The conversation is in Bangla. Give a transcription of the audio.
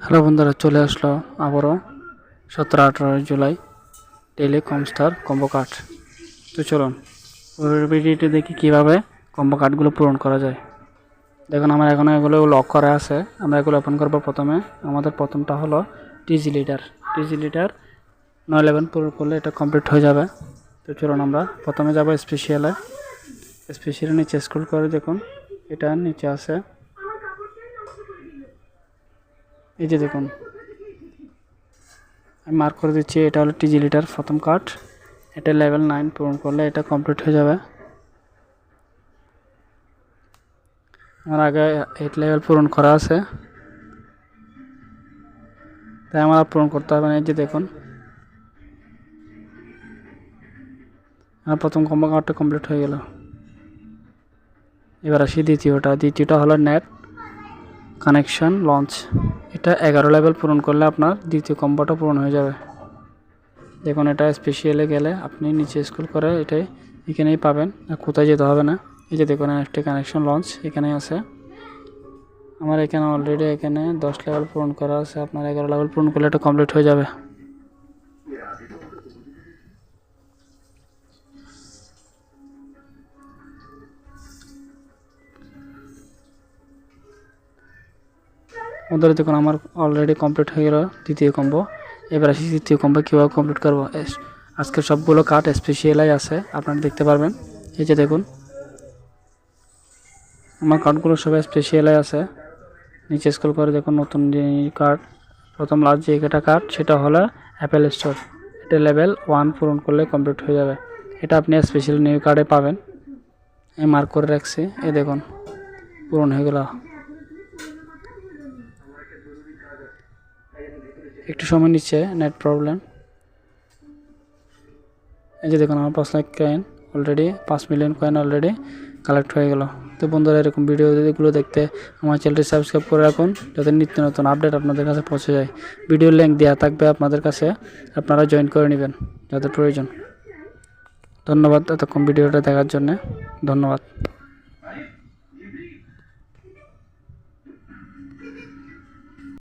হ্যালো বন্ধুরা, চলে আসলো আবারও 17-18 জুলাই ডেইলি কমস্টার কম্বো কার্ড। তো চলুন ভিডিওটি দেখি কীভাবে কম্বো কার্ডগুলো পূরণ করা যায়। দেখুন আমার এখনও এগুলো লক করা আছে। আমরা এগুলো ওপেন করবো। প্রথমে আমাদের প্রথমটা হলো টিজি লিডার 911 পূরণ করলে এটা কমপ্লিট হয়ে যাবে। তো চলুন আমরা প্রথমে যাব স্পেশালে নিচে স্ক্রল করে দেখুন এটা নিচে আছে। এই যে দেখুন আমি মার্ক করে দিচ্ছি, এটা হলো টিজি লিডার প্রথম কার্ড। এটা লেভেল 9 পূরণ করলে এটা কমপ্লিট হয়ে যাবে। আমার আগে 8 লেভেল পূরণ করা আছে, তাই আমার পূরণ করতে হবে না। এই যে দেখুন আমার প্রথম কম্বো কার্ডটা কমপ্লিট হয়ে গেল। এবার আসি দ্বিতীয়টা হলো নেট কানেকশন লঞ্চ। এটা 11 লেভেল পূরণ করলে আপনার দ্বিতীয় কম্বোটা পূরণ হয়ে যাবে। দেখুন এটা স্পেশালে গেলে আপনি নিচে স্ক্রল করে এটাই এখানেই পাবেন, কোথায় যেতে হবে না। এই যে দেখুন এনএফটি কানেকশন লঞ্চ এখানেই আছে। আমার এখানে অলরেডি 10 লেভেল পূরণ করা আছে। আপনার 11 লেভেল পূরণ করলে এটা কমপ্লিট হয়ে যাবে। বন্ধুরা দেখুন আমার অলরেডি কমপ্লিট হয়ে গেল দ্বিতীয় কম্বো। এবার আসি তৃতীয় কম্বো কীভাবে কমপ্লিট করবো। আজকের সবগুলো কার্ড স্পেশালাই আছে, আপনারা দেখতে পারবেন। এই যে দেখুন আমার কার্ডগুলো সবাই স্পেশালাই আছে। নিচে স্ক্রল করে দেখুন নতুন যে কার্ড, প্রথম লাস্ট যে একটা কার্ড সেটা হলো অ্যাপেল স্টোর। এটা লেভেল 1 পূরণ করলে কমপ্লিট হয়ে যাবে। এটা আপনি স্পেশাল নিউ কার্ডে পাবেন। আমি মার্ক করে রাখছি, এই দেখুন পূরণ হয়ে গেল। একটু সময় নিচ্ছে নেট প্রবলেম। এই যে দেখুন আমার 5 lakh coin already, 5 million coin already collect হয়ে গেল। তো বন্ধুরা এরকম ভিডিওগুলো দেখতে আমার চ্যানেলটি সাবস্ক্রাইব করে রাখুন, যাতে নিত্য নতুন আপডেট আপনাদের কাছে পৌঁছে যায়। ভিডিওর লিঙ্ক দেওয়া থাকবে আপনাদের কাছে, আপনারা জয়েন করে নেবেন যাদের প্রয়োজন। ধন্যবাদ এতক্ষণ ভিডিওটা দেখার জন্য। ধন্যবাদ।